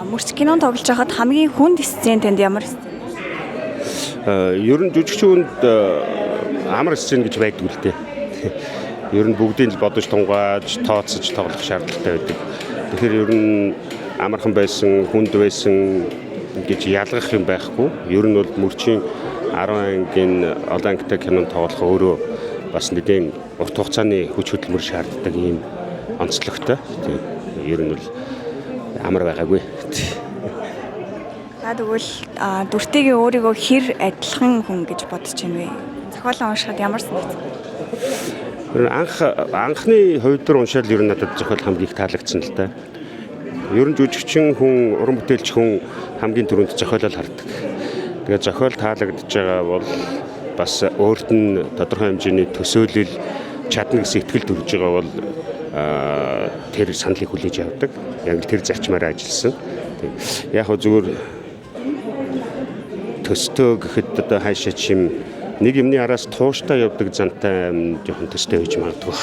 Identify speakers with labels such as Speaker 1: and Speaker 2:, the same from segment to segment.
Speaker 1: Мөрч кинонд тоглож байхад хамгийн хүнд сцен танд ямар сцен?
Speaker 2: Ер нь жүжигчүүнд амар сцен гэж байдаг л дээ. Ер нь бүгдийг л бодож тунгааж, тооцож тоглох шаардлагатай байдаг. Тэгэхээр ер нь амархан байсан, хүнд байсан гэж ялгах юм байхгүй. Ер нь бол мөрчийн 10 ангийн олон ангитай кинонд тоглох өөрөө бас нэгэн урт хугацааны хүч хөдөлмөр шаарддаг ийм онцлогтой. Ер нь бол амар байгаагүй.
Speaker 1: За тэгвэл дүртэйгээ өөрийгөө хэр адилхан хүн гэж бодож байна вэ? Зохиолоо уншихад ямар санагдсан?
Speaker 2: Анхны хувьд уншаал ер нь надад зохиол хамгийн их таалагдсан л да. Ер нь жүжигчин хүн, уран бүтээлч хүн хамгийн түрүүнд зохиолоо хардаг. Тэгээ зохиол таалагдж байгаа бол бас өөрт нь тодорхой хэмжээний төсөөлөл чадна гэсэн итгэл төрж байгаа бол тэр саналыг хүлээж авдаг. Яг л тэр зарчмаараа ажилласан. Яг хөө зүгээр төстөө гэхэд одоо хаашаа чим нэг юмны араас тууштай явдаг зантай жоохон төстэй байж магадгүй.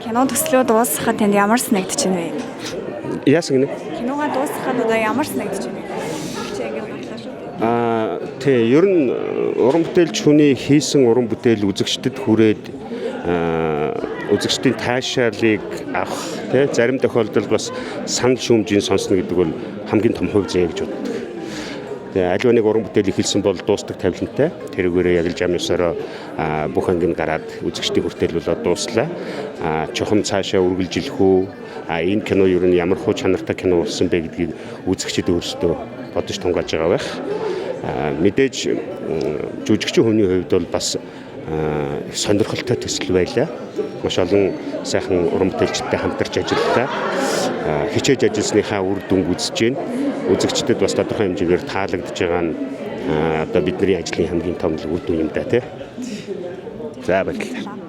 Speaker 1: Кино төслөө дуусгахад танд ямар санагдаж байна вэ?
Speaker 2: Яасан гинэ?
Speaker 1: Киногаа дуусгахад одоо ямар санагдаж байна вэ?
Speaker 2: Тий, ер нь уран бүтээлч хүний хийсэн уран бүтээл үзэгчдэд хүрээд үзэгчдийн таашаалыг авах, тий, зарим тохиолдолд бас санал шүүмжийн сонсно гэдэг бол хамгийн том хувь заяа гэж боддог. Тэгээ аливаа нэг уран бүтээл ихэлсэн бол дуустдаг тавилантай. Тэрүүгээрээ яг л жам ёсороо бүх анги гараад үзэгчдийн хүртэл болоод дууслаа. Чухам цаашаа үргэлжилэх үү? Энэ кино ер нь ямар хуу чанартай кино болсон бэ гэдгийг үзэгчид өөрсдөө бодож тунгааж байгаа байх. Мэдээж жүжигчин хүний хувьд бол бас сонирхолтой төсөл байлаа. Маш олон сайхан уран бүтээлчтэй хамтарч ажилладаг. Хичээж ажилласныхаа үр дүнг үзэж байна. Үзэгчдэд бас тодорхой хэмжээгээр таалагдж байгаа нь одоо бидний ажлын хамгийн том үр дүн юм да тий. За баярлалаа.